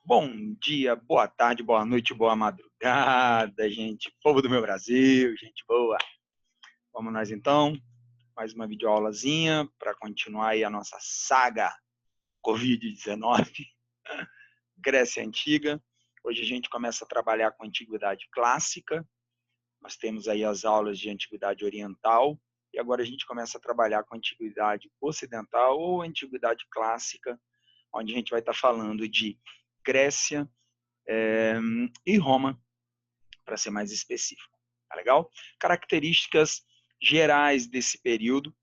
Bom dia, boa tarde, boa noite, boa madrugada, gente. Povo do meu Brasil, gente boa. Vamos nós então, mais uma videoaulazinha para continuar aí a nossa saga Covid-19, Grécia Antiga. Hoje a gente começa a trabalhar com a Antiguidade Clássica. Nós temos aí as aulas de Antiguidade Oriental e agora a gente começa a trabalhar com a Antiguidade Ocidental ou Antiguidade Clássica, onde a gente vai estar falando de Grécia, e Roma, para ser mais específico. Tá legal? Características gerais desse período.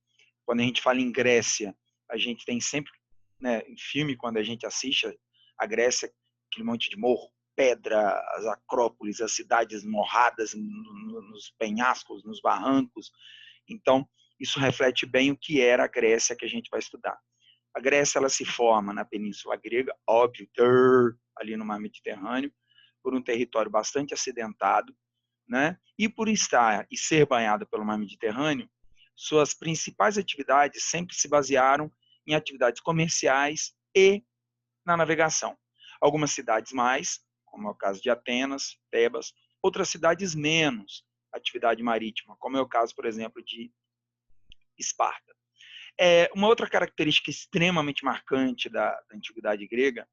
Quando a gente fala em Grécia, a gente tem sempre, né, em filme, quando a gente assiste a Grécia, aquele monte de morro, pedra, as acrópolis, as cidades morradas nos penhascos, nos barrancos. Então, isso reflete bem o que era a Grécia que a gente vai estudar. A Grécia ela se forma na Península Grega, óbvio, ali no Mar Mediterrâneo, por um território bastante acidentado, né? E por estar e ser banhada pelo Mar Mediterrâneo, suas principais atividades sempre se basearam em atividades comerciais e na navegação. Algumas cidades mais, como é o caso de Atenas, Tebas, outras cidades menos atividade marítima, como é o caso, por exemplo, de Esparta. Uma outra característica extremamente marcante da antiguidade grega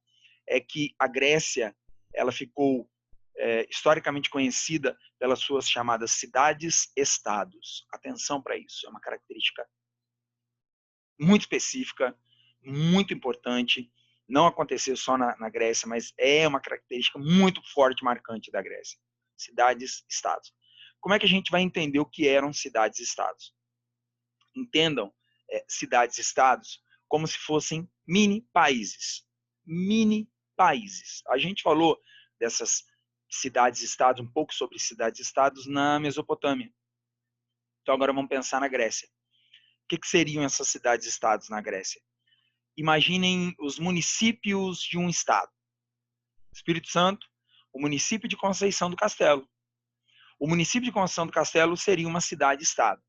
é que a Grécia ela ficou historicamente conhecida pelas suas chamadas cidades-estados. Atenção para isso, é uma característica muito específica, muito importante. Não aconteceu só na Grécia, mas é uma característica muito forte e marcante da Grécia. Cidades-estados. Como é que a gente vai entender o que eram cidades-estados? Entendam cidades-estados como se fossem mini países. Mini países. A gente falou dessas cidades-estados, um pouco sobre cidades-estados na Mesopotâmia. Então agora vamos pensar na Grécia. O que seriam essas cidades-estados na Grécia? Imaginem os municípios de um estado. Espírito Santo, o município de Conceição do Castelo. O município de Conceição do Castelo seria uma cidade-estado.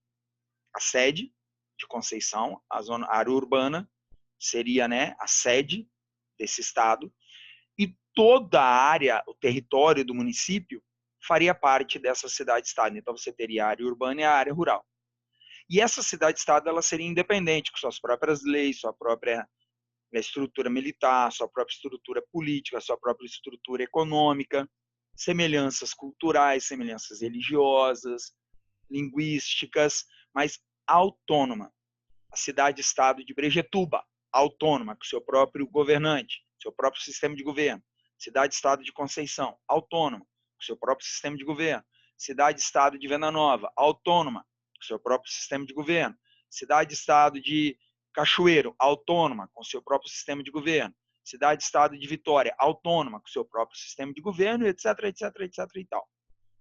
A sede de Conceição, a área urbana, seria, né, a sede desse estado, e toda a área, o território do município, faria parte dessa cidade-estado. Então, você teria a área urbana e a área rural. E essa cidade-estado ela seria independente, com suas próprias leis, sua própria estrutura militar, sua própria estrutura política, sua própria estrutura econômica, semelhanças culturais, semelhanças religiosas, linguísticas, mas autônoma. A cidade-estado de Brejetuba, autônoma, com seu próprio governante, seu próprio sistema de governo. Cidade-estado de Conceição, autônoma, com seu próprio sistema de governo. Cidade-estado de Venda Nova, autônoma, com seu próprio sistema de governo. Cidade-estado de Cachoeiro, autônoma, com seu próprio sistema de governo. Cidade-estado de Vitória, autônoma, com seu próprio sistema de governo, etc, etc, etc e tal.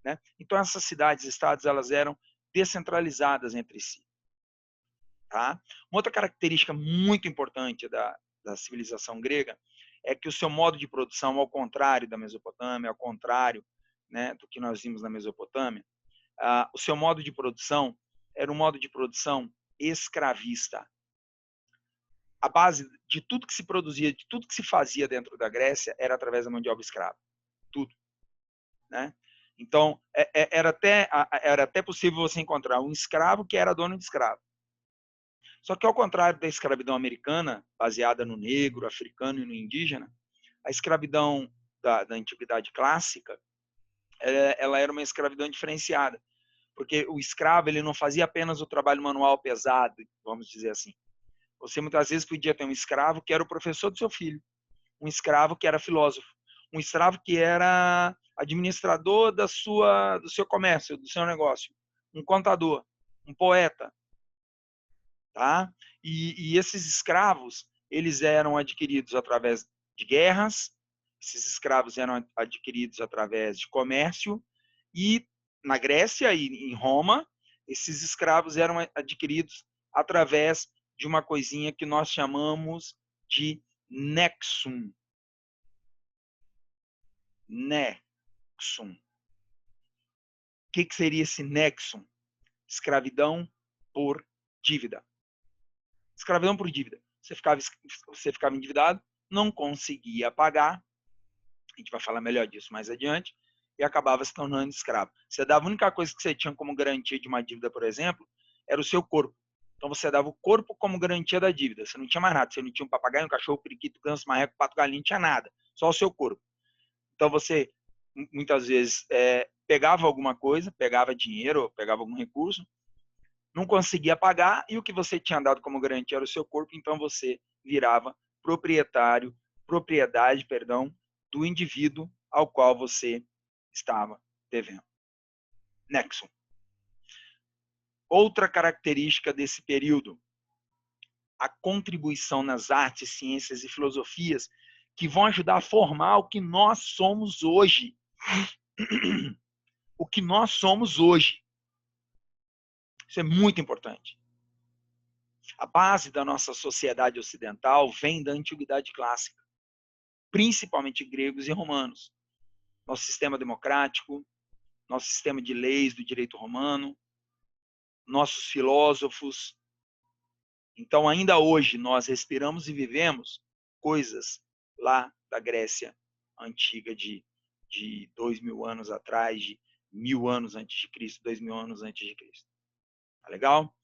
Né? Então, essas cidades-estados elas eram descentralizadas entre si. Tá? Uma outra característica muito importante da civilização grega é que o seu modo de produção, ao contrário da Mesopotâmia, ao contrário, né, do que nós vimos na Mesopotâmia, o seu modo de produção era um modo de produção escravista. A base de tudo que se produzia, de tudo que se fazia dentro da Grécia era através da mão de obra escrava. Tudo. Né? Então, era até possível você encontrar um escravo que era dono de escravo. Só que, ao contrário da escravidão americana, baseada no negro, africano e no indígena, a escravidão da antiguidade clássica, ela era uma escravidão diferenciada, porque o escravo ele não fazia apenas o trabalho manual pesado, vamos dizer assim. Você muitas vezes podia ter um escravo que era o professor do seu filho, um escravo que era filósofo, um escravo que era administrador do seu comércio, do seu negócio, um contador, um poeta, tá? E esses escravos, eles eram adquiridos através de guerras, esses escravos eram adquiridos através de comércio, e na Grécia e em Roma, esses escravos eram adquiridos através de uma coisinha que nós chamamos de nexum. Nexum. O que seria esse nexum? Escravidão por dívida. Escravidão por dívida. Você ficava endividado, não conseguia pagar, A gente vai falar melhor disso mais adiante. E acabava se tornando escravo. Você dava a única coisa que você tinha como garantia de uma dívida, por exemplo, era o seu corpo. Então você dava o corpo como garantia da dívida. Você não tinha mais nada. Você não tinha um papagaio, um cachorro, um periquito, ganso, marreco, pato, galinha, não tinha nada. Só o seu corpo. Então você, muitas vezes, pegava alguma coisa, pegava dinheiro, pegava algum recurso, não conseguia pagar e o que você tinha dado como garantia era o seu corpo, então você virava propriedade, do indivíduo ao qual você estava devendo. Nexo. Outra característica desse período, a contribuição nas artes, ciências e filosofias que vão ajudar a formar o que nós somos hoje. O que nós somos hoje. Isso é muito importante. A base da nossa sociedade ocidental vem da antiguidade clássica, principalmente gregos e romanos. Nosso sistema democrático, nosso sistema de leis do direito romano, nossos filósofos. Então, ainda hoje, nós respiramos e vivemos coisas lá da Grécia antiga de 2.000 anos atrás, de 1.000 anos antes de Cristo, 2.000 anos antes de Cristo. Tá legal?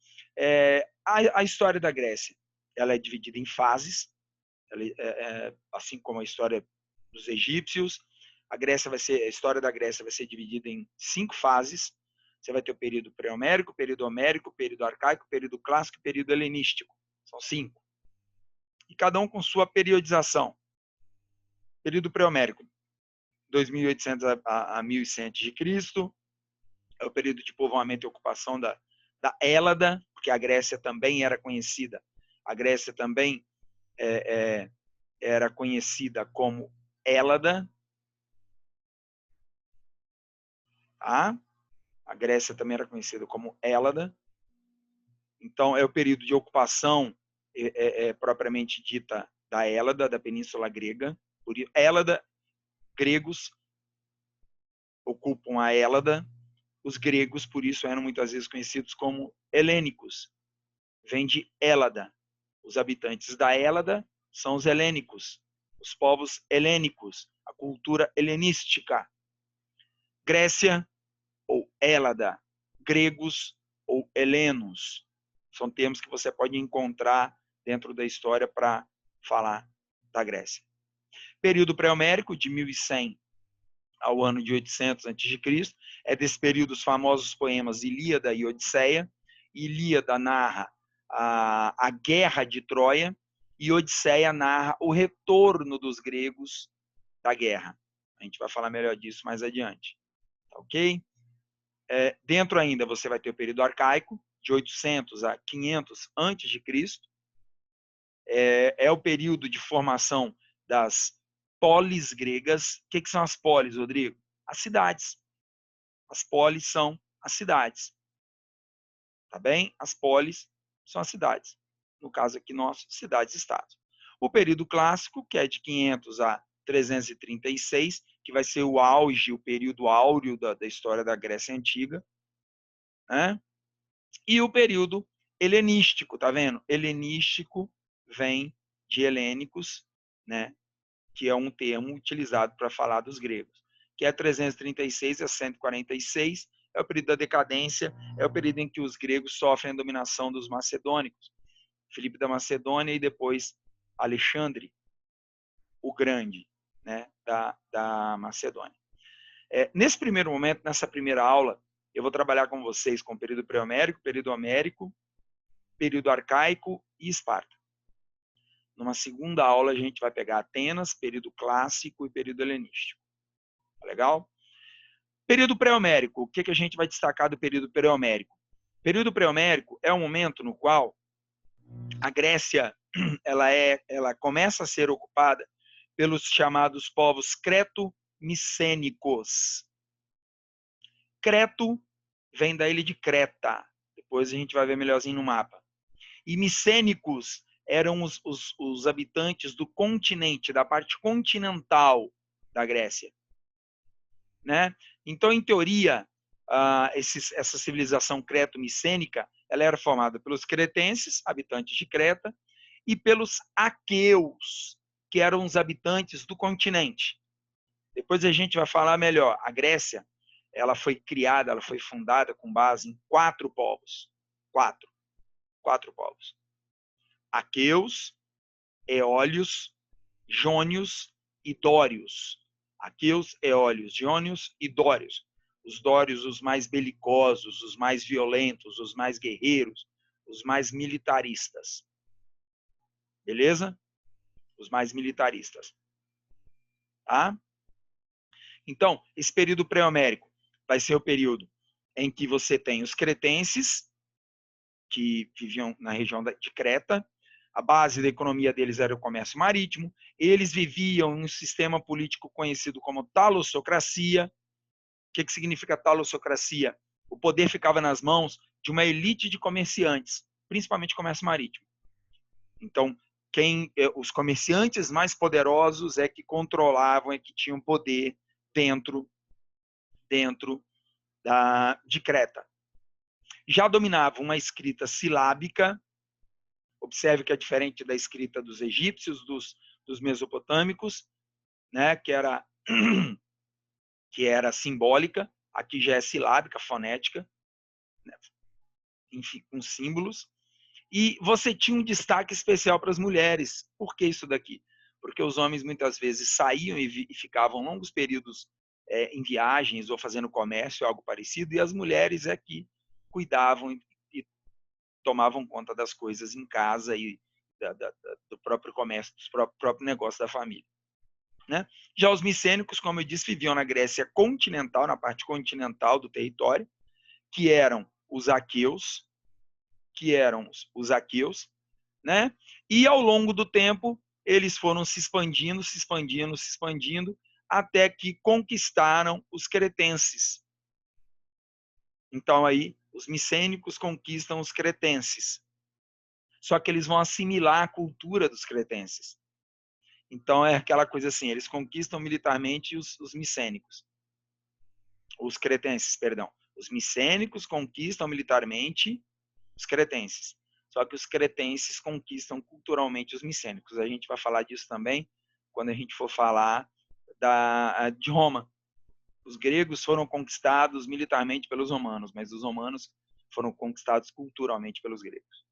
A história da Grécia, ela é dividida em fases, assim como a história dos egípcios. A história da Grécia vai ser dividida em 5 fases. Você vai ter o período pré-homérico, período homérico, período arcaico, período clássico e período helenístico. São 5. E cada um com sua periodização. Período pré-homérico, 2.800 a 1.100 a.C. É o período de povoamento e ocupação da Hélada, porque a Grécia também era conhecida. A Grécia também era conhecida como Hélada. Tá? A Grécia também era conhecida como Hélada. Então, é o período de ocupação propriamente dita da Hélada, da Península Grega. Por Hélada, gregos ocupam a Hélada. Os gregos, por isso, eram muitas vezes conhecidos como helênicos. Vem de Hélada. Os habitantes da Hélada são os helênicos, os povos helênicos, a cultura helenística. Grécia ou Hélada, gregos ou helenos. São termos que você pode encontrar dentro da história para falar da Grécia. Período pré-homérico, de 1100 ao ano de 800 a.C., é desse período os famosos poemas Ilíada e Odisseia. Ilíada narra a guerra de Troia e Odisseia narra o retorno dos gregos da guerra. A gente vai falar melhor disso mais adiante. Tá ok? Dentro ainda você vai ter o período arcaico, de 800 a 500 a.C. É o período de formação das polis gregas. O que são as polis, Rodrigo? As cidades. As polis são as cidades. Tá bem? As polis são as cidades. No caso aqui nosso, cidades-estados. O período clássico, que é de 500 a 336, que vai ser o auge, o período áureo da história da Grécia Antiga. Né? E o período helenístico, tá vendo? Helenístico vem de helênicos, né? Que é um termo utilizado para falar dos gregos, que é 336 a 146, é o período da decadência, é o período em que os gregos sofrem a dominação dos macedônicos, Filipe da Macedônia e depois Alexandre o Grande, né, da Macedônia. Nesse primeiro momento, nessa primeira aula, eu vou trabalhar com vocês com o período pré-homérico, período homérico, período arcaico e Esparta. Numa segunda aula, a gente vai pegar Atenas, período clássico e período helenístico. Tá legal? Período pré-homérico. O que a gente vai destacar do período pré-homérico? Período pré-homérico é um momento no qual a Grécia ela começa a ser ocupada pelos chamados povos creto-micênicos. Creto vem da ilha de Creta. Depois a gente vai ver melhorzinho no mapa. E micênicos eram os habitantes do continente, da parte continental da Grécia. Né? Então, em teoria, essa civilização creto-micênica ela era formada pelos cretenses, habitantes de Creta, e pelos aqueus, que eram os habitantes do continente. Depois a gente vai falar melhor. A Grécia, ela foi criada, ela foi fundada com base em 4 povos. 4 povos. Aqueus, eólios, jônios e dórios. Aqueus, eólios, jônios e dórios. Os dórios, os mais belicosos, os mais violentos, os mais guerreiros, os mais militaristas. Beleza? Os mais militaristas. Tá? Então, esse período pré-homérico vai ser o período em que você tem os cretenses, que viviam na região de Creta. A base da economia deles era o comércio marítimo. Eles viviam em um sistema político conhecido como talossocracia. O que significa talossocracia? O poder ficava nas mãos de uma elite de comerciantes, principalmente comércio marítimo. Então, os comerciantes mais poderosos é que controlavam, é que tinham poder dentro de Creta. Já dominava uma escrita silábica. Observe que é diferente da escrita dos egípcios, dos mesopotâmicos, né, que era simbólica. Aqui já é silábica, fonética, né, enfim, com símbolos. E você tinha um destaque especial para as mulheres. Por que isso daqui? Porque os homens muitas vezes saíam e ficavam longos períodos em viagens ou fazendo comércio, algo parecido, e as mulheres é que cuidavam e tomavam conta das coisas em casa e do próprio comércio, do próprio negócio da família. Né? Já os micênicos, como eu disse, viviam na Grécia continental, na parte continental do território, que eram os aqueus, né? E ao longo do tempo, eles foram se expandindo, até que conquistaram os cretenses. Então aí, os micênicos conquistam os cretenses. Só que eles vão assimilar a cultura dos cretenses. Então é aquela coisa assim, eles conquistam militarmente os micênicos. Os cretenses, perdão. Os micênicos conquistam militarmente os cretenses. Só que os cretenses conquistam culturalmente os micênicos. A gente vai falar disso também quando a gente for falar de Roma. Os gregos foram conquistados militarmente pelos romanos, mas os romanos foram conquistados culturalmente pelos gregos.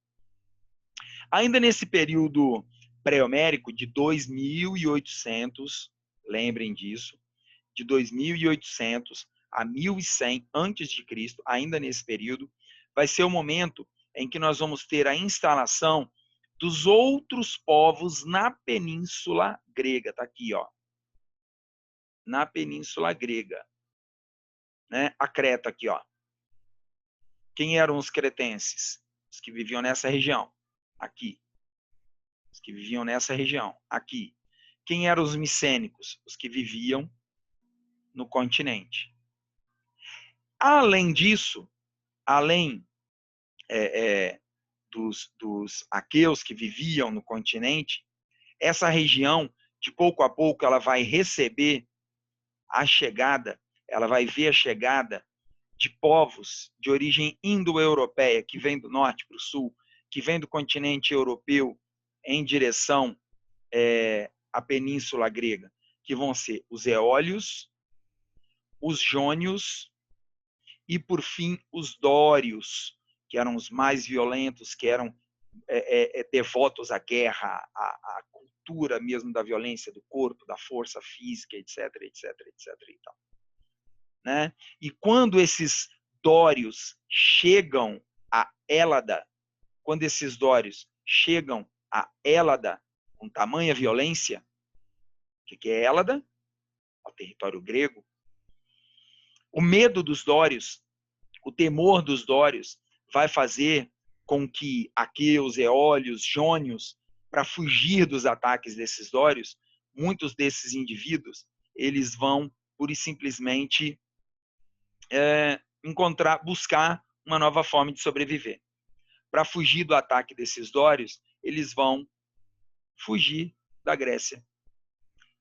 Ainda nesse período pré-homérico de 2800, lembrem disso, de 2800 a 1100 a.C., ainda nesse período, vai ser o momento em que nós vamos ter a instalação dos outros povos na Península Grega. Está aqui, ó. Na Península Grega. Né? A Creta aqui, ó. Quem eram os cretenses? Os que viviam nessa região. Aqui. Os que viviam nessa região. Aqui. Quem eram os micênicos? Os que viviam no continente. Além disso, além dos aqueus que viviam no continente, essa região, de pouco a pouco, ela vai receber a chegada, ela vai ver a chegada de povos de origem indo-europeia, que vem do norte para o sul, que vem do continente europeu em direção à Península Grega, que vão ser os eólios, os jônios e, por fim, os dórios, que eram os mais violentos, que eram devotos à guerra, à cultura mesmo da violência do corpo, da força física, etc, etc, etc. E tal. Né? E quando esses dórios chegam a Hélada, com tamanha violência, o que é Hélada? O território grego. O medo dos dórios, o temor dos dórios, vai fazer com que aqueus, eólios, jônios, para fugir dos ataques desses dórios, muitos desses indivíduos, eles vão pura e simplesmente buscar uma nova forma de sobreviver. Para fugir do ataque desses dórios, eles vão fugir da Grécia.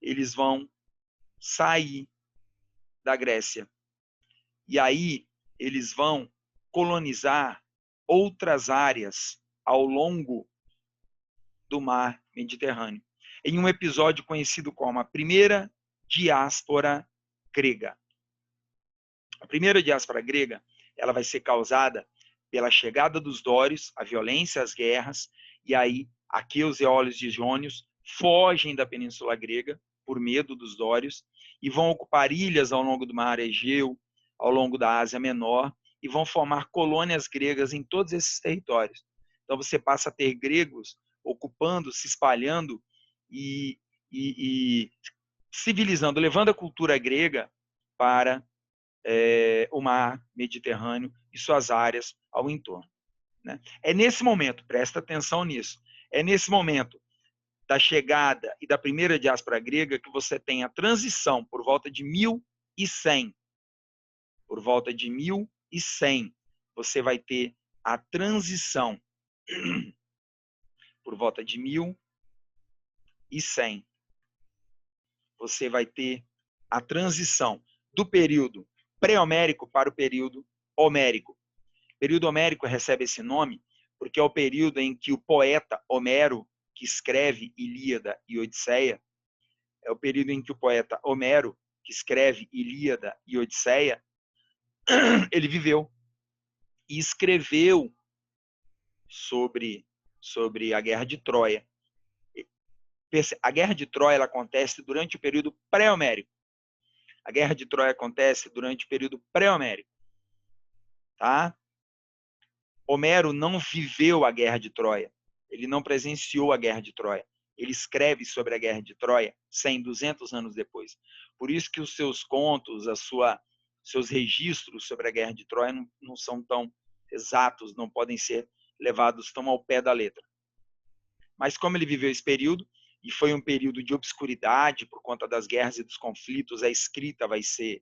Eles vão sair da Grécia. E aí eles vão colonizar outras áreas ao longo do mar Mediterrâneo. Em um episódio conhecido como a Primeira diáspora grega. A primeira diáspora grega, ela vai ser causada pela chegada dos dórios, a violência, as guerras, e aí Aqueus, Eólios e Jônios fogem da Península Grega por medo dos dórios e vão ocupar ilhas ao longo do Mar Egeu, ao longo da Ásia Menor, e vão formar colônias gregas em todos esses territórios. Então você passa a ter gregos ocupando, se espalhando e civilizando, levando a cultura grega para o mar Mediterrâneo e suas áreas ao entorno. Né? É nesse momento, presta atenção nisso, é nesse momento da chegada e da primeira diáspora grega que você tem a transição por volta de 1100. Por volta de 1100, você vai ter a transição por volta de 1100. Você vai ter a transição do período pré-homérico para o período homérico. O período homérico recebe esse nome porque é o período em que o poeta Homero, que escreve Ilíada e Odisseia, é o período em que o poeta Homero, que escreve Ilíada e Odisseia, ele viveu e escreveu sobre a Guerra de Troia. A Guerra de Troia ela acontece durante o período pré-homérico. A Guerra de Troia acontece durante o período pré-homérico. Tá? Homero não viveu a Guerra de Troia. Ele não presenciou a Guerra de Troia. Ele escreve sobre a Guerra de Troia 100, 200 anos depois. Por isso que os seus contos, seus registros sobre a Guerra de Troia não são tão exatos, não podem ser levados tão ao pé da letra. Mas como ele viveu esse período, e foi um período de obscuridade por conta das guerras e dos conflitos, a escrita vai ser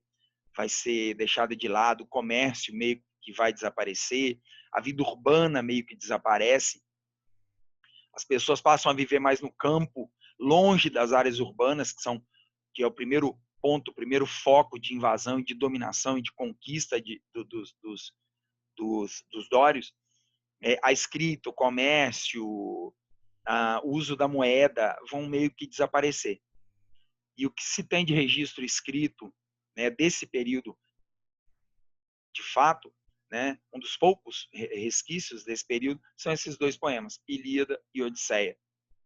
deixada de lado, o comércio meio que vai desaparecer, a vida urbana meio que desaparece, as pessoas passam a viver mais no campo, longe das áreas urbanas, que é o primeiro ponto, o primeiro foco de invasão e de dominação e de conquista dos dórios. A escrita, o comércio, o uso da moeda vão meio que desaparecer. E o que se tem de registro escrito, né, desse período, de fato, né, um dos poucos resquícios desse período são esses dois poemas, Ilíada e Odisseia,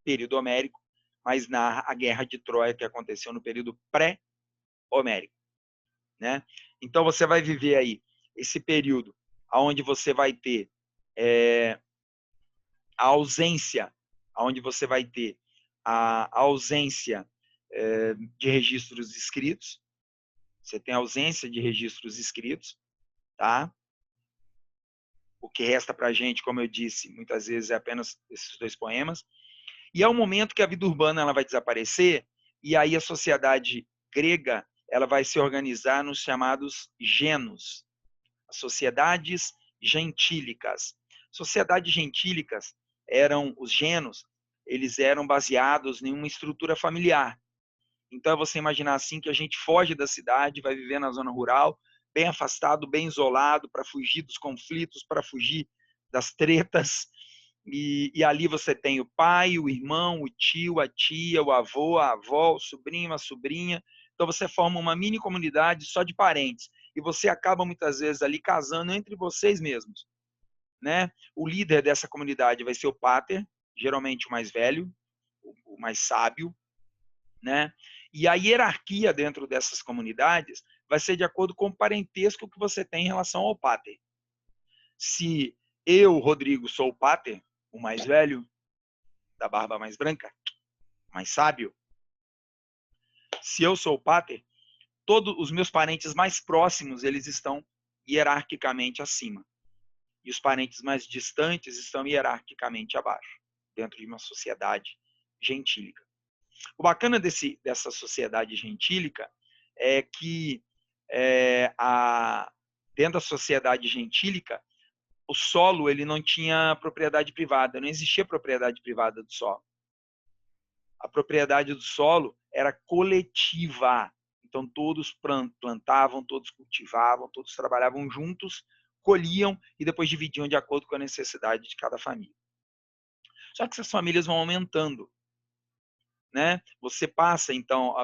período homérico, mas narra a Guerra de Troia que aconteceu no período pré-homérico. Né? Então você vai viver aí esse período onde você vai ter a ausência, onde você vai ter a ausência de registros escritos, você tem a ausência de registros escritos, tá? O que resta para a gente, como eu disse, muitas vezes é apenas esses dois poemas. E é o momento que a vida urbana ela vai desaparecer e aí a sociedade grega ela vai se organizar nos chamados genos, as sociedades gentílicas. Sociedades gentílicas eram os genos, eles eram baseados em uma estrutura familiar. Então é você imaginar assim que a gente foge da cidade, vai viver na zona rural, bem afastado, bem isolado, para fugir dos conflitos, para fugir das tretas. E ali você tem o pai, o irmão, o tio, a tia, o avô, a avó, o sobrinho, a sobrinha. Então você forma uma mini comunidade só de parentes. E você acaba muitas vezes ali casando entre vocês mesmos. Né? O líder dessa comunidade vai ser o pater, geralmente o mais velho, o mais sábio. Né? E a hierarquia dentro dessas comunidades vai ser de acordo com o parentesco que você tem em relação ao pater. Se eu, Rodrigo, sou o pater, o mais velho, da barba mais branca, mais sábio, se eu sou o pater, todos os meus parentes mais próximos, eles estão hierarquicamente acima. E os parentes mais distantes estão hierarquicamente abaixo, dentro de uma sociedade gentílica. O bacana dessa sociedade gentílica é que dentro da sociedade gentílica, o solo ele não tinha propriedade privada, não existia propriedade privada do solo. A propriedade do solo era coletiva. Então todos plantavam, todos cultivavam, todos trabalhavam juntos, colhiam e depois dividiam de acordo com a necessidade de cada família. Só que essas famílias vão aumentando. Né? Você passa, então,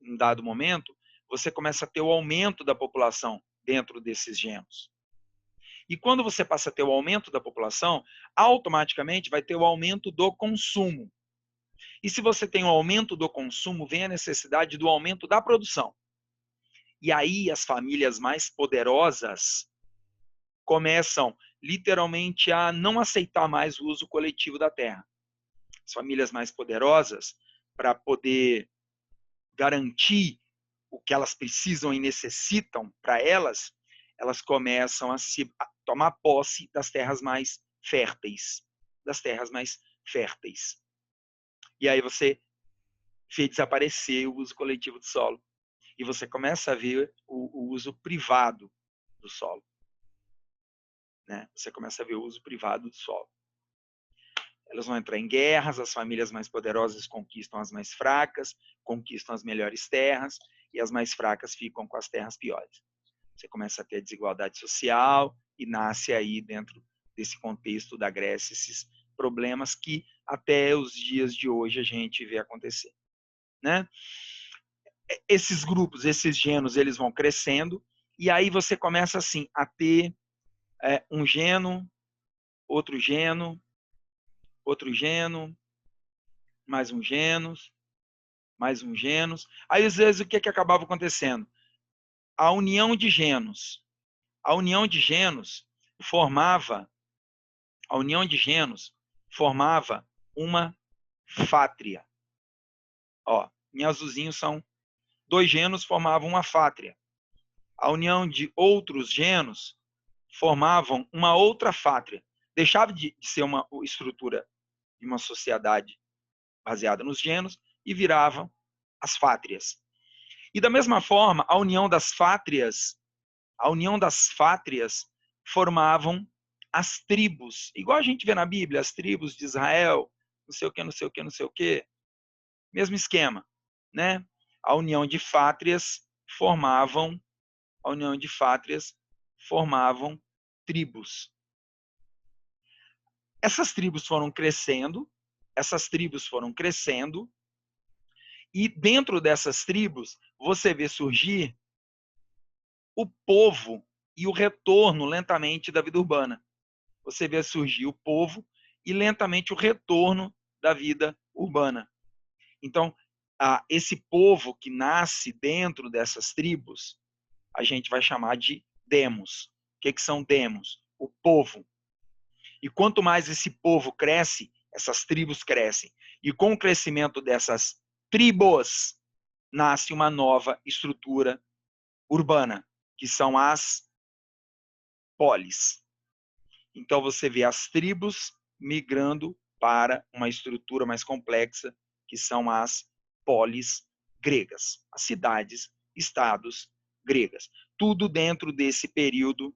em dado momento, você começa a ter o aumento da população dentro desses genos. E quando você passa a ter o aumento da população, automaticamente vai ter o aumento do consumo. E se você tem o aumento do consumo, vem a necessidade do aumento da produção. E aí as famílias mais poderosas começam literalmente a não aceitar mais o uso coletivo da terra. As famílias mais poderosas, para poder garantir o que elas precisam e necessitam para elas, elas começam a tomar posse das terras mais férteis. Das terras mais férteis. E aí você vê desaparecer o uso coletivo do solo. E você começa a ver o uso privado do solo. Né? Você começa a ver o uso privado do solo. Elas vão entrar em guerras, as famílias mais poderosas conquistam as mais fracas, conquistam as melhores terras, e as mais fracas ficam com as terras piores. Você começa a ter desigualdade social e nasce aí dentro desse contexto da Grécia esses problemas que até os dias de hoje a gente vê acontecer. Né? Esses grupos, esses genos, eles vão crescendo, e aí você começa assim a ter um geno, outro geno, outro geno, mais um genos, mais um genos. Aí, às vezes, o que acabava acontecendo? A união de genos. A união de genos formava uma fátria. Ó, em azulzinho são 2 genos formavam uma fátria. A união de outros genos formavam uma outra fátria. Deixava de ser uma estrutura de uma sociedade baseada nos genos e viravam as fátrias. E da mesma forma, a união das fátrias formavam as tribos. Igual a gente vê na Bíblia, as tribos de Israel, não sei o que, não sei o que, não sei o que. Mesmo esquema, né? A união de fátrias formavam tribos. Essas tribos foram crescendo, e dentro dessas tribos você vê surgir o povo e o retorno lentamente da vida urbana. Você vê surgir o povo e lentamente o retorno da vida urbana. Então, esse povo que nasce dentro dessas tribos, a gente vai chamar de demos. O que são demos? O povo. E quanto mais esse povo cresce, essas tribos crescem. E com o crescimento dessas tribos, nasce uma nova estrutura urbana, que são as polis. Então você vê as tribos migrando para uma estrutura mais complexa, que são as polis gregas, as cidades, estados gregas. Tudo dentro desse período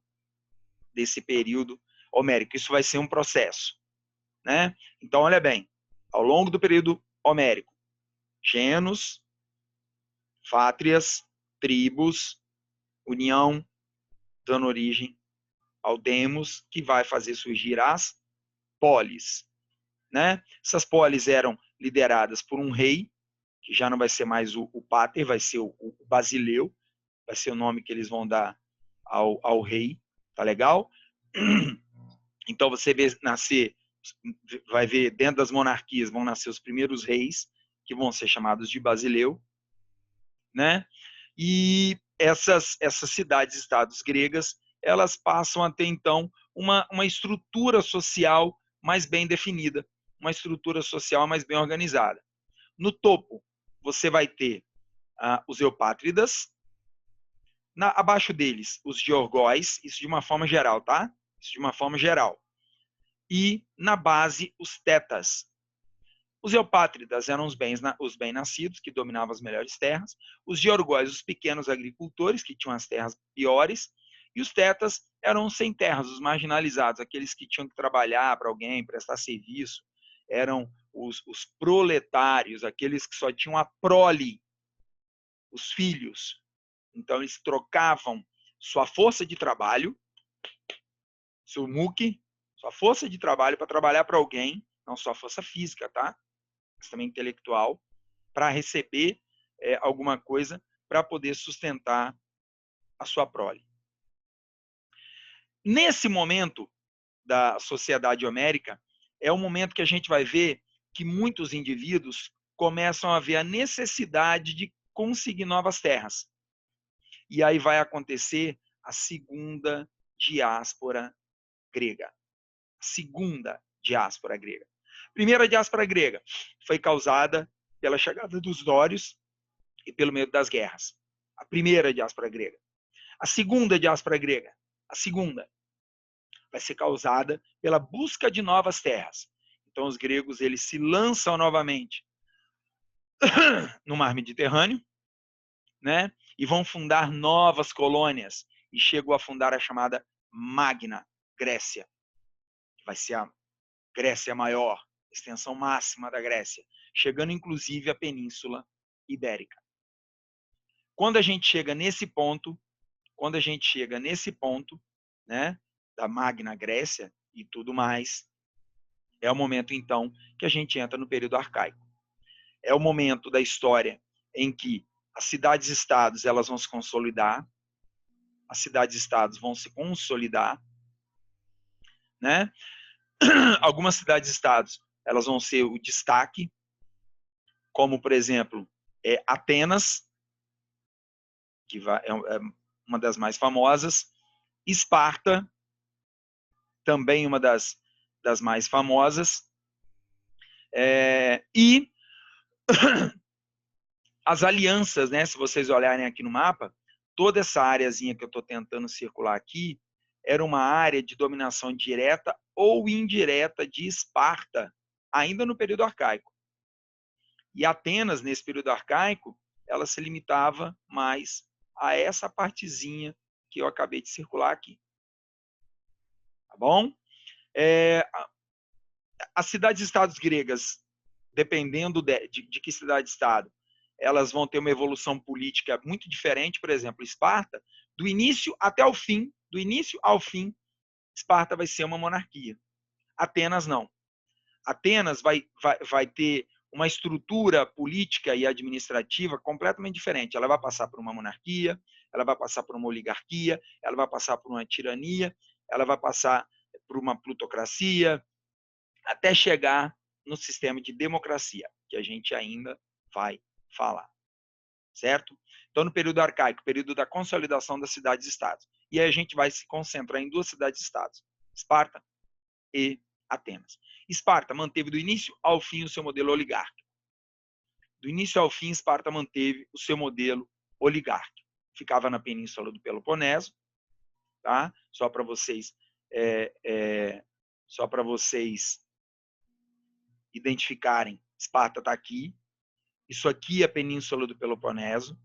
homérico. Isso vai ser um processo. Né? Então, olha bem, ao longo do período homérico, genos, fátrias, tribos, união, dando origem ao demos, que vai fazer surgir as polis. Né? Essas polis eram lideradas por um rei, que já não vai ser mais o pater, vai ser o Basileu, vai ser o nome que eles vão dar ao rei, tá legal? Então você vai ver dentro das monarquias vão nascer os primeiros reis, que vão ser chamados de Basileu, né? E essas cidades-estados gregas, elas passam a ter, então, uma estrutura social mais bem definida, uma estrutura social mais bem organizada. No topo, você vai ter os eupátridas, abaixo deles, os georgóis, isso de uma forma geral, tá? Isso de uma forma geral. E na base, os tetas. Os eupátridas eram os bem-nascidos, que dominavam as melhores terras. Os georgóis, os pequenos agricultores, que tinham as terras piores. E os tetas eram os sem terras, os marginalizados, aqueles que tinham que trabalhar para alguém, prestar serviço. Eram os proletários, aqueles que só tinham a prole, os filhos. Então, eles trocavam sua força de trabalho, seu muque, sua força de trabalho para trabalhar para alguém, não só força física, tá? Mas também intelectual, para receber alguma coisa para poder sustentar a sua prole. Nesse momento da sociedade homérica, é o momento que a gente vai ver que muitos indivíduos começam a ver a necessidade de conseguir novas terras. E aí vai acontecer a segunda diáspora grega. Segunda diáspora grega. Primeira diáspora grega foi causada pela chegada dos dórios e pelo medo das guerras. A primeira diáspora grega. A segunda diáspora grega, a segunda, vai ser causada pela busca de novas terras. Então os gregos eles se lançam novamente no mar Mediterrâneo, né? E vão fundar novas colônias e chegou a fundar a chamada Magna Grécia, que vai ser a Grécia maior, extensão máxima da Grécia, chegando inclusive à Península Ibérica. Quando a gente chega nesse ponto, né, da Magna Grécia e tudo mais, é o momento então que a gente entra no período arcaico. É o momento da história em que as cidades-estados elas vão se consolidar, né? Algumas cidades-estados elas vão ser o destaque, como por exemplo Atenas, que é uma das mais famosas, Esparta, também uma das mais famosas, e as alianças, né? Se vocês olharem aqui no mapa, toda essa áreazinha que eu estou tentando circular aqui era uma área de dominação direta ou indireta de Esparta, ainda no período arcaico. E Atenas, nesse período arcaico, ela se limitava mais a essa partezinha que eu acabei de circular aqui. Tá bom? As cidades-estados gregas, dependendo de que cidade-estado, elas vão ter uma evolução política muito diferente. Por exemplo, Esparta, do início até o fim, Esparta vai ser uma monarquia. Atenas não. Atenas vai ter uma estrutura política e administrativa completamente diferente. Ela vai passar por uma monarquia, ela vai passar por uma oligarquia, ela vai passar por uma tirania, ela vai passar por uma plutocracia, até chegar no sistema de democracia, que a gente ainda vai falar. Certo? Então, no período arcaico, período da consolidação das cidades-estados. E aí a gente vai se concentrar em duas cidades-estados, Esparta e Atenas. Esparta manteve do início ao fim o seu modelo oligárquico. Do início ao fim, Esparta manteve o seu modelo oligárquico. Ficava na península do Peloponeso, tá? Só para vocês identificarem, Esparta está aqui. Isso aqui é a península do Peloponeso.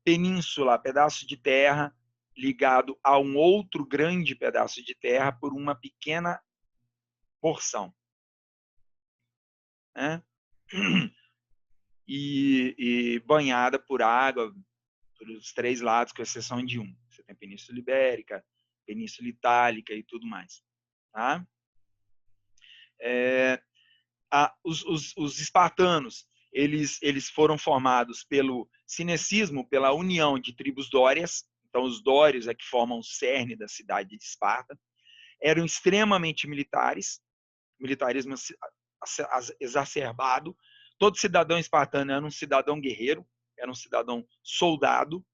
Península, pedaço de terra ligado a um outro grande pedaço de terra por uma pequena porção. Né? E banhada por água pelos três lados, com exceção de um. Você tem a Península Ibérica, Península Itálica e tudo mais. Tá? Os espartanos, eles foram formados pelo cinecismo, pela união de tribos dórias. Então, os dórios é que formam o cerne da cidade de Esparta. Eram extremamente militares, militarismo exacerbado. Todo cidadão espartano era um cidadão guerreiro, era um cidadão soldado,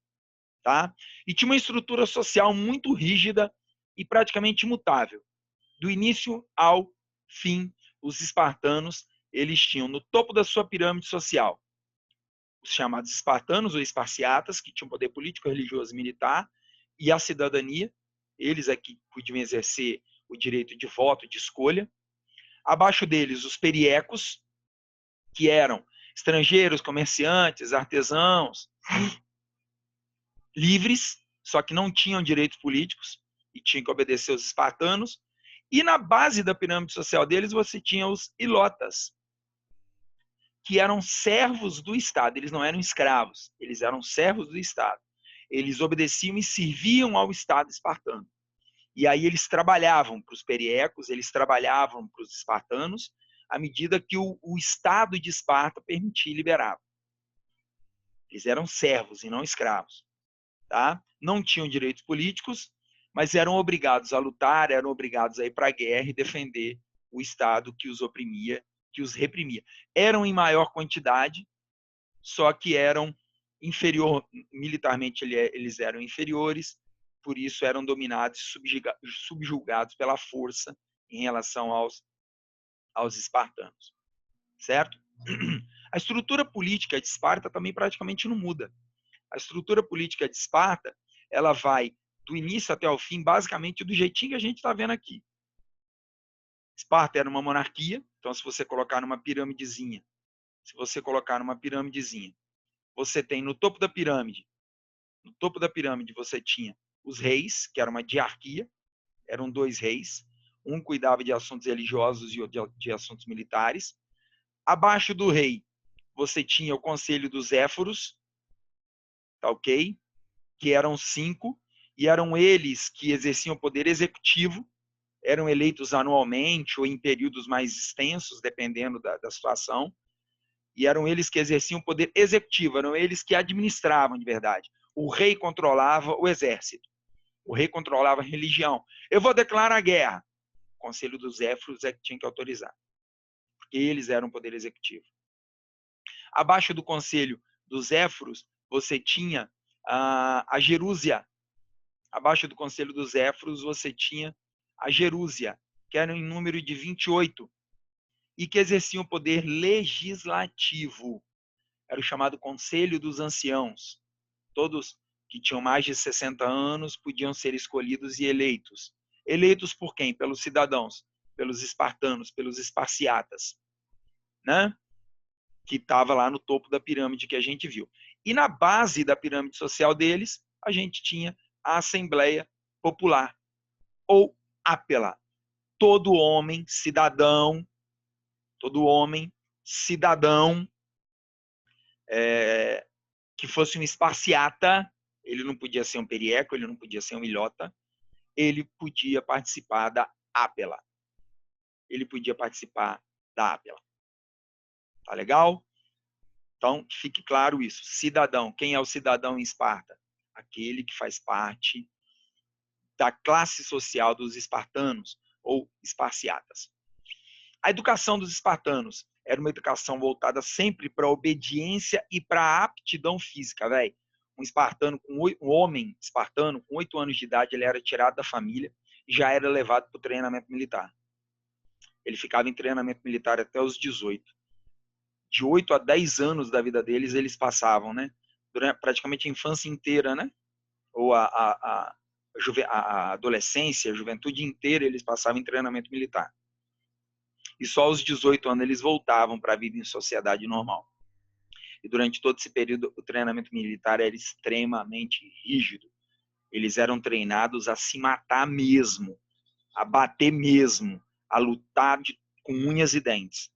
tá? E tinha uma estrutura social muito rígida e praticamente imutável. Do início ao fim, os espartanos, eles tinham no topo da sua pirâmide social os chamados espartanos ou esparciatas, que tinham poder político, religioso e militar, e a cidadania. Eles aqui podiam exercer o direito de voto, de escolha. Abaixo deles, os periecos, que eram estrangeiros, comerciantes, artesãos, livres, só que não tinham direitos políticos e tinham que obedecer aos espartanos. E na base da pirâmide social deles, você tinha os ilotas, que eram servos do Estado. Eles não eram escravos, eles eram servos do Estado. Eles obedeciam e serviam ao Estado espartano. E aí eles trabalhavam para os periecos, eles trabalhavam para os espartanos, à medida que o Estado de Esparta permitia e liberava. Eles eram servos e não escravos. Tá? Não tinham direitos políticos, mas eram obrigados a lutar, eram obrigados a ir para a guerra e defender o Estado que os oprimia, que os reprimia. Eram em maior quantidade, só que eram militarmente eles eram inferiores, por isso eram dominados e subjugados pela força em relação aos espartanos, certo? A estrutura política de Esparta também praticamente não muda. A estrutura política de Esparta, ela vai do início até o fim, basicamente do jeitinho que a gente está vendo aqui. Esparta era uma monarquia, então se você colocar numa pirâmidezinha, você tem no topo da pirâmide você tinha os reis, que era uma diarquia, eram 2 reis, um cuidava de assuntos religiosos e outro de assuntos militares. Abaixo do rei, você tinha o conselho dos éforos, tá ok? Que eram 5, e eram eles que exerciam o poder executivo, eram eleitos anualmente ou em períodos mais extensos, dependendo da situação, e eram eles que exerciam o poder executivo, eram eles que administravam de verdade. O rei controlava o exército, o rei controlava a religião. Eu vou declarar guerra. O conselho dos éforos é que tinha que autorizar, porque eles eram o poder executivo. Abaixo do conselho dos éforos, você tinha a Gerúsia. Abaixo do conselho dos éforos, você tinha a Gerúsia, que era em número de 28, e que exerciam o poder legislativo. Era o chamado Conselho dos Anciãos. Todos que tinham mais de 60 anos podiam ser escolhidos e eleitos. Eleitos por quem? Pelos cidadãos, pelos espartanos, pelos esparciatas, né? Que estava lá no topo da pirâmide que a gente viu. E na base da pirâmide social deles, a gente tinha a Assembleia Popular, ou Ápela. Todo homem, cidadão, que fosse um esparciata, ele não podia ser um perieco, ele não podia ser um ilhota, ele podia participar da Ápela. Tá legal? Então, que fique claro isso. Cidadão. Quem é o cidadão em Esparta? Aquele que faz parte da classe social dos espartanos ou esparciatas. A educação dos espartanos era uma educação voltada sempre para a obediência e para a aptidão física, velho. Um homem espartano com 8 anos de idade, ele era tirado da família e já era levado para o treinamento militar. Ele ficava em treinamento militar até os 18. De 8 a 10 anos da vida deles, eles passavam, né? Durante praticamente a infância inteira, né? Ou a adolescência, a juventude inteira, eles passavam em treinamento militar. E só aos 18 anos eles voltavam para a vida em sociedade normal. E durante todo esse período, o treinamento militar era extremamente rígido. Eles eram treinados a se matar mesmo, a bater mesmo, a lutar com unhas e dentes.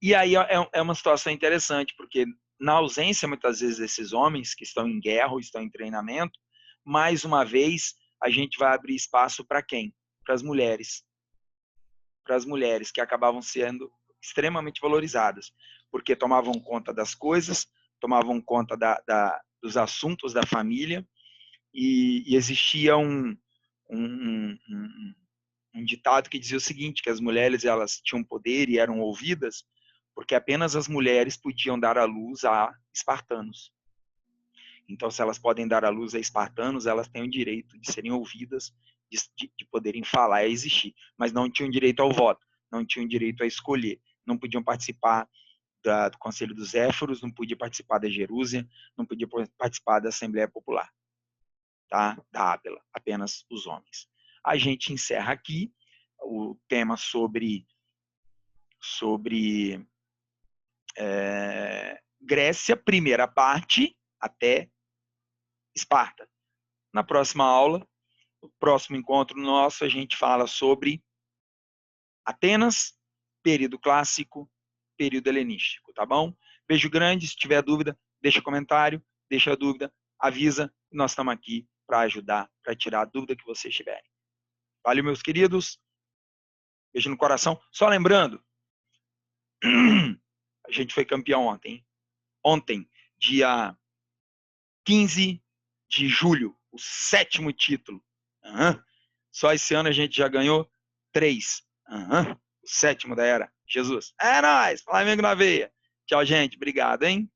E aí é uma situação interessante, porque na ausência, muitas vezes, desses homens que estão em guerra ou estão em treinamento, mais uma vez, a gente vai abrir espaço para quem? Para as mulheres. Para as mulheres, que acabavam sendo extremamente valorizadas, porque tomavam conta das coisas, tomavam conta dos assuntos da família, e existia um ditado que dizia o seguinte, que as mulheres elas tinham poder e eram ouvidas, porque apenas as mulheres podiam dar à luz a espartanos. Então, se elas podem dar à luz a espartanos, elas têm o direito de serem ouvidas, de poderem falar e existir, mas não tinham direito ao voto, não tinham direito a escolher, não podiam participar do Conselho dos Éforos, não podiam participar da Gerúsia, não podiam participar da Assembleia Popular, tá? Da Ápela, apenas os homens. A gente encerra aqui o tema sobre Grécia, primeira parte, até Esparta. Na próxima aula, no próximo encontro nosso, a gente fala sobre Atenas, período clássico, período helenístico, tá bom? Beijo grande, se tiver dúvida, deixa comentário, deixa a dúvida, avisa, nós estamos aqui para ajudar, para tirar a dúvida que vocês tiverem. Valeu, meus queridos, beijo no coração. Só lembrando, a gente foi campeão ontem. dia 15 de julho, o 7º título. Só esse ano a gente já ganhou 3. O 7º da era. Jesus. É nóis, Flamengo na veia. Tchau, gente. Obrigado, hein?